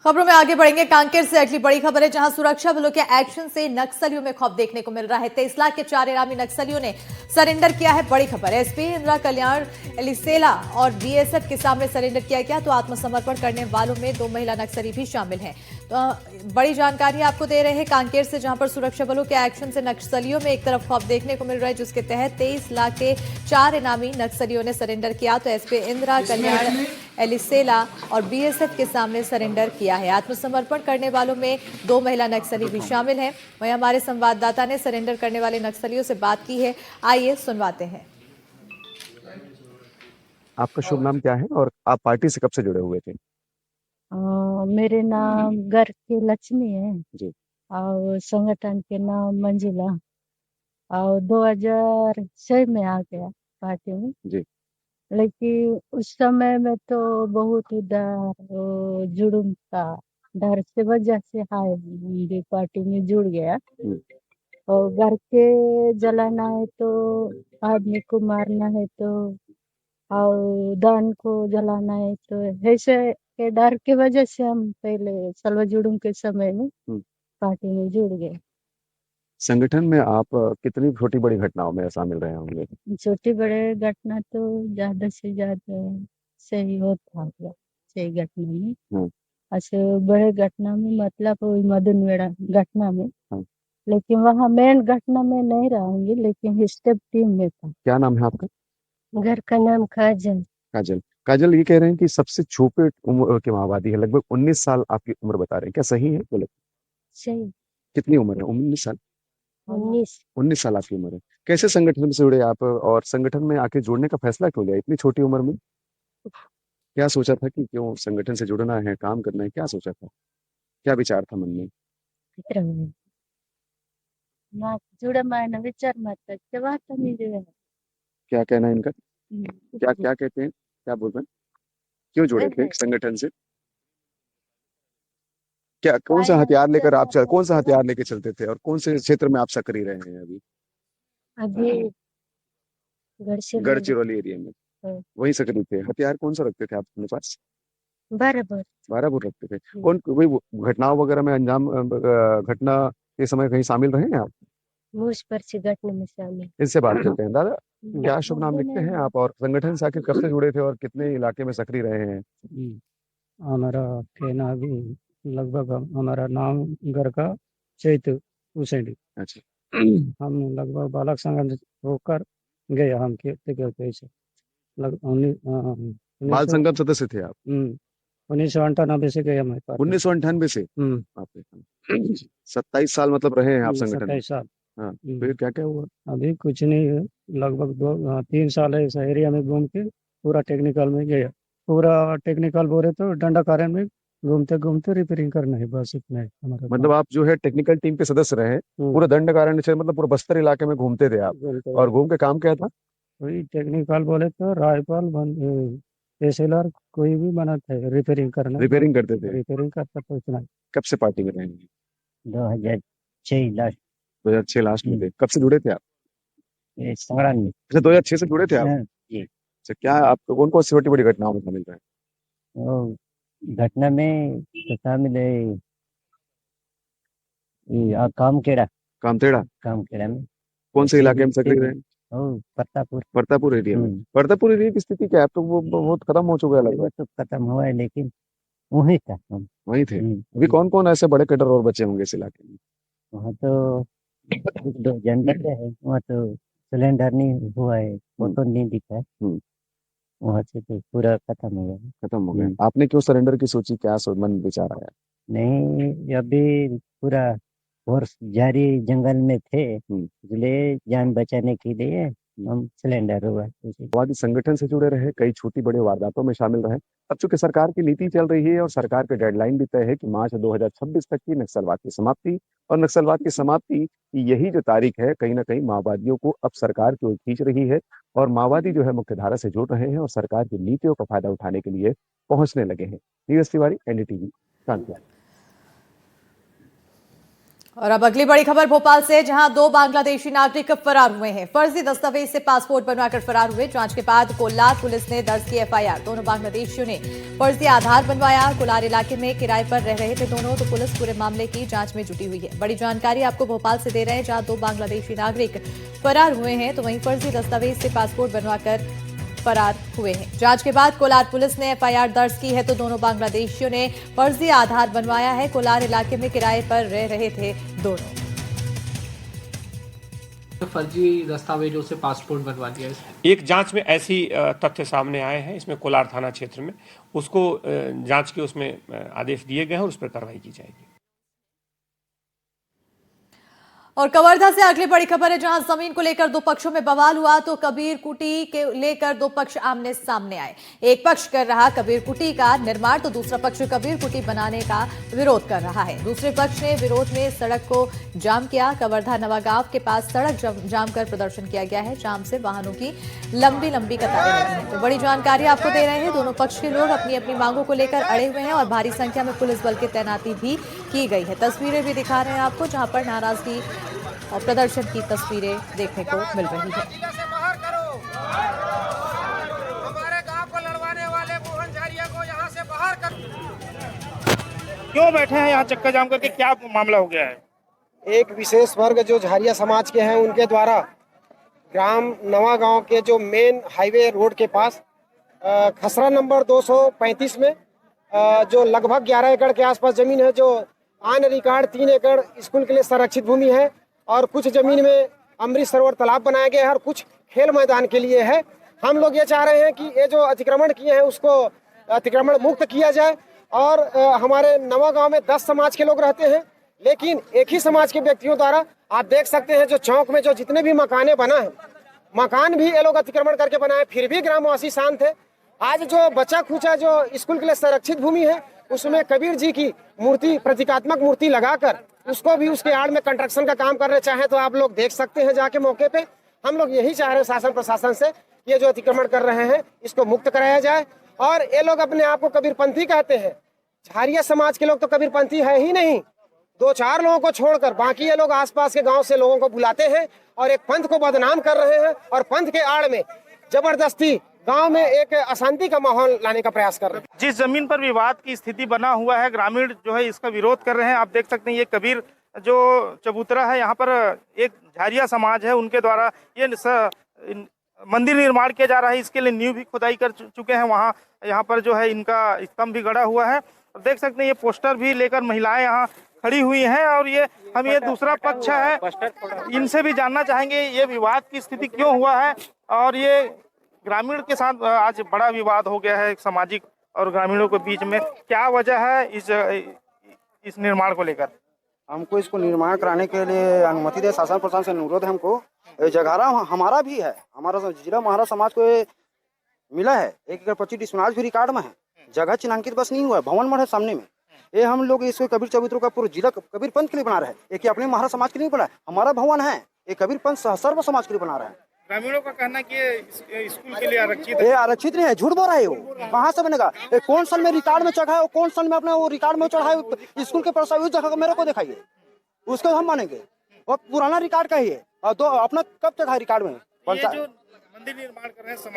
खबरों में आगे बढ़ेंगे। कांकेर से अगली बड़ी खबर है, जहां सुरक्षा बलों के एक्शन से नक्सलियों में खौफ देखने को मिल रहा है। 23 लाख के 4 इनामी नक्सलियों ने सरेंडर किया है। बड़ी खबर है, एसपी इंदिरा कल्याण एलिसेला और बीएसएफ के सामने सरेंडर किया गया। तो आत्मसमर्पण करने वालों में 2 महिला नक्सली भी शामिल हैं। तो बड़ी जानकारी आपको दे रहे हैं कांकेर से, जहां पर सुरक्षा बलों के एक्शन से नक्सलियों में एक तरफ खौफ देखने को मिल रहा है, जिसके तहत 23 लाख के 4 इनामी नक्सलियों ने सरेंडर किया। तो एसपी इंदिरा कल्याण एलिसेला और बीएसएफ के सामने सरेंडर किया है। आत्मसमर्पण करने वालों में 2 महिला नक्सली भी शामिल हैं। वहीं हमारे संवाददाता ने सरेंडर करने वाले नक्सलियों से बात की है, आइए सुनवाते हैं। आपका शुभ नाम क्या है और आप पार्टी से कब से जुड़े हुए थे? मेरे नाम घर के लक्ष्मी है जी। और संगठन के नाम मंजिला। और 2006 में आ गया पार्टी में। जी। लेकिन उस समय में तो बहुत ही डर जुर्म का डर से वजह से हाय पार्टी में जुड़ गया। और घर के जलाना है तो आदमी को मारना है तो और दान को जलाना है तो ऐसे के डर की वजह से हम पहले सलवा जुड़ूम के समय में पार्टी में जुड़ गए। संगठन में आप कितनी छोटी बड़ी घटनाओं में शामिल रहे होंगे? छोटी बड़े घटना तो ज्यादा से ज्यादा सही होता होगा सही घटना में। ऐसे बड़े घटना में मतलब मदन मेड़ा घटना में। लेकिन वहाँ मेन घटना में नहीं रहूंगी, लेकिन स्टेप टीम में था। क्या नाम है आपका? घर का नाम काजल। काजल। काजल, ये कह रहे हैं कि सबसे छोटे उम्र के माओवादी है, लगभग 19 साल आपकी उम्र बता रहे हैं, क्या सही है? बोले सही। कितनी उम्र है? 19 साल। 19 साल आपकी उम्र है। कैसे संगठन से जुड़े आप और संगठन में आके जुड़ने का फैसला क्यों लिया इतनी छोटी उम्र में? क्या सोचा था कि क्यों संगठन से जुड़ना है, काम करना है, क्या सोचा था, क्या विचार था मन में? विचार मत क्या कहना है इनका? क्या क्या कहते हैं, क्या बोल रहे हैं? क्यों जुड़े थे संगठन से? क्या कौन सा हथियार लेकर आप कौन सा हथियार लेके चलते थे और कौन से क्षेत्र में आप सक्रिय रहे हैं अभी? अभी गढ़चिरौली एरिया में वही सक्रिय थे। हथियार कौन सा रखते थे आप अपने पास? 12 बोर रखते थे। कौन कोई घटनाओं वगैरह में अंजाम घटना के समय कहीं शामिल रहे हैं आप? घटना में शामिल। इससे बात करते हैं। दादा, क्या शुभ नाम लिखते हैं आप और संगठन से आखिर कब से जुड़े थे और कितने इलाके में सक्रिय रहे हैं? हमारा कहना अभी लगभग हमारा नाम घर का चैत उसेंडी। अच्छा। हम लगभग बालक संघ होकर गए हम कैसे बाल संगम सदस्य थे आप? 1998 से गए हमारे पास। 1998 से आप 27 साल मतलब रहे हैं आप संगठन में? 27 साल। हाँ, फिर क्या क्या हुआ? अभी कुछ नहीं है, लगभग 3 साल है इस एरिया में घूम के पूरा टेक्निकल में गया। पूरा टेक्निकल बोले तो डंडा कारण में घूमते घूमते रिपेयरिंग करना है, बस इतना है हमारा। मतलब आप जो है टेक्निकल टीम के सदस्य रहे पूरे दंड कारण से, मतलब पूरे बस्तर इलाके में घूमते थे आप। और घूम के काम क्या था? वही टेक्निकल बोले तो राइफल एसएलआर कोई भी बना था, रिपेयरिंग करना। रिपेयरिंग करते थे। रिपेयरिंग करता था उतना। कब से पार्टी में रहेंगे? 2006 लास्ट। 2006 लास्ट में थे। कब से जुड़े थे आप? संग्राम में। अच्छा, 2006 से जुड़े थे आप? जी। अच्छा, क्या आपको कौन कौन सी छोटी बड़ी घटनाओं में शामिल रहे? घटना में तो शामिल है कामखेड़ा। कामखेड़ा में। कौन से इलाके में सक्रिय रहे? प्रतापुर एरिया में। प्रतापुर एरिया की स्थिति क्या है? अब तो वो बहुत खत्म हो चुका है लगभग। तो खत्म हुआ है, लेकिन वही था हम। वही थे। अभी कौन कौन ऐसे बड़े कटर और बचे होंगे इस इलाके में? वहाँ तो 2 जन बचे हैं। वहाँ तो सिलेंडर नहीं हुआ है, वो तो नहीं दिखा है। वहाँ से तो पूरा खत्म हो गया। खत्म हो गया। आपने क्यों सरेंडर की सोची, क्या मन विचार आया? नहीं, अभी पूरा फोर्स जारी जंगल में थे, इसलिए जान बचाने के लिए हम सिलेंडर हुआ। माओवादी संगठन से जुड़े रहे, कई छोटी बड़ी वारदातों में शामिल रहे। अब चूंकि सरकार की नीति चल रही है और सरकार की डेडलाइन भी तय है कि मार्च 2026 तक की नक्सलवाद की समाप्ति, और नक्सलवाद की समाप्ति की यही जो तारीख है, कहीं ना कहीं माओवादियों को अब सरकार की ओर खींच रही है और माओवादी जो है मुख्यधारा से जुड़ रहे हैं और सरकार की नीतियों का फायदा उठाने के लिए पहुंचने लगे हैं। नीरज तिवारी, एनडीटीवी, कानपुर। और अब अगली बड़ी खबर भोपाल से, जहां 2 बांग्लादेशी नागरिक फरार हुए हैं। फर्जी दस्तावेज से पासपोर्ट बनवाकर फरार हुए। जांच के बाद कोलार पुलिस ने दर्ज की एफआईआर। दोनों बांग्लादेशियों ने फर्जी आधार बनवाया। कोलार इलाके में किराए पर रह रहे थे दोनों, तो पुलिस पूरे मामले की जांच में जुटी हुई है। बड़ी जानकारी आपको भोपाल से दे रहे हैं, जहां 2 बांग्लादेशी नागरिक फरार हुए हैं, तो वहीं फर्जी दस्तावेज से पासपोर्ट बनवाकर फरार हुए हैं। जांच के बाद कोलार पुलिस ने एफआईआर दर्ज की है, तो दोनों बांग्लादेशियों ने फर्जी आधार बनवाया है। कोलार इलाके में किराए पर रह रहे थे दोनों। फर्जी दस्तावेजों से पासपोर्ट बनवा दिया। एक जांच में ऐसी तथ्य सामने आए हैं, इसमें कोलार थाना क्षेत्र में, उसको जांच के उसमें आदेश दिए गए हैं और उस पर कार्रवाई की जाएगी। और कवर्धा से अगली बड़ी खबर है, जहां जमीन को लेकर 2 पक्षों में बवाल हुआ, तो कबीर कुटी के लेकर 2 पक्ष आमने सामने आए। एक पक्ष कर रहा कबीर कुटी का निर्माण, तो दूसरा पक्ष कबीर कुटी बनाने का विरोध कर रहा है। दूसरे पक्ष ने विरोध में सड़क को जाम किया। कवर्धा नवागांव के पास सड़क जाम कर प्रदर्शन किया गया है। जाम से वाहनों की लंबी लंबी कतारें लगी हैं। तो बड़ी जानकारी आपको दे रहे हैं, दोनों पक्ष के लोग अपनी अपनी मांगों को लेकर अड़े हुए हैं और भारी संख्या में पुलिस बल की तैनाती भी की गई है। तस्वीरें भी दिखा रहे हैं आपको, जहां पर नाराजगी और प्रदर्शन की तस्वीरें देखने को मिल रही है। हमारे गांव को लड़वाने वाले मोहन झारिया को यहाँ से बाहर कर। क्यों बैठे हैं यहाँ चक्का जाम करके, क्या मामला हो गया है? एक विशेष वर्ग जो झारिया समाज के हैं, उनके द्वारा ग्राम नवा गांव के जो मेन हाईवे रोड के पास खसरा नंबर 235 में जो लगभग 11 एकड़ के आसपास जमीन है, जो ऑन रिकॉर्ड 3 एकड़ स्कूल के लिए संरक्षित भूमि है, और कुछ जमीन में अमृत सरोवर तालाब बनाया गया है और कुछ खेल मैदान के लिए है। हम लोग ये चाह रहे हैं कि ये जो अतिक्रमण किए हैं उसको अतिक्रमण मुक्त किया जाए। और हमारे नवा गांव में 10 समाज के लोग रहते हैं, लेकिन एक ही समाज के व्यक्तियों द्वारा आप देख सकते हैं, जो चौक में जो जितने भी मकाने बना है, मकान भी ये लोग अतिक्रमण करके बनाए, फिर भी ग्रामवासी शांत है। आज जो बचा खुचा जो स्कूल के लिए संरक्षित भूमि है, उसमें कबीर जी की मूर्ति, प्रतीकात्मक मूर्ति लगाकर उसको भी उसके आड़ में कंस्ट्रक्शन का काम करना चाहे तो आप लोग देख सकते हैं जाके मौके पे। हम लोग यही चाह रहे हैं शासन प्रशासन से, ये जो अतिक्रमण कर रहे हैं इसको मुक्त कराया जाए। और ये लोग अपने आप को कबीरपंथी कहते हैं, झारिया समाज के लोग तो कबीरपंथी है ही नहीं। 2-4 लोगों को छोड़कर बाकी ये लोग आसपास के गाँव से लोगों को बुलाते हैं और एक पंथ को बदनाम कर रहे हैं, और पंथ के आड़ में जबरदस्ती गांव में एक अशांति का माहौल लाने का प्रयास कर रहे हैं। जिस जमीन पर विवाद की स्थिति बना हुआ है, ग्रामीण जो है इसका विरोध कर रहे हैं। आप देख सकते हैं ये कबीर जो चबूतरा है, यहाँ पर एक झारिया समाज है, उनके द्वारा ये मंदिर निर्माण किया जा रहा है। इसके लिए नींव भी खुदाई कर चुके हैं। वहाँ यहाँ पर जो है इनका स्तंभ भी गड़ा हुआ है। देख सकते हैं ये पोस्टर भी लेकर महिलाएं यहाँ खड़ी हुई हैं। और ये हम ये दूसरा पक्ष है, इनसे भी जानना चाहेंगे ये विवाद की स्थिति क्यों हुआ है, और ये ग्रामीण के साथ आज बड़ा विवाद हो गया है सामाजिक और ग्रामीणों के बीच में। क्या वजह है इस निर्माण को लेकर? हमको इसको निर्माण कराने के लिए अनुमति दे, शासन प्रशासन से अनुरोध है हमको। जगह हमारा भी है, हमारा जिला महाराज समाज को मिला है। 1 एकड़ 25 डिसमिल भी रिकॉर्ड में है। जगह चिन्हांकित बस नहीं हुआ है, भवन मठ है सामने में। ये हम लोग इसको कबीर चबूतरों का पूरा जिला कबीर पंथ के लिए बना रहे हैं। एक अपने महाराज समाज के लिए बना है, हमारा भवन है, ये कबीर पंथ सर्व समाज के लिए बना रहे हैं। ग्रामीणों का कहना है कि स्कूल के लिए आरक्षित है। ये आरक्षित नहीं है, झूठ बोल रहा है। वो कहाँ से बनेगा? कौन साल में रिकॉर्ड में चढ़ा है, वो कौन साल में अपने वो रिकॉर्ड में चढ़ा है स्कूल के प्रस्ताव जगह मेरे को दिखाइए, उसको हम मानेंगे। वो पुराना रिकॉर्ड का ही है, और 2 अपना कब चढ़ा है रिकॉर्ड में। ये जो मंदिर निर्माण कर रहे हैं समाज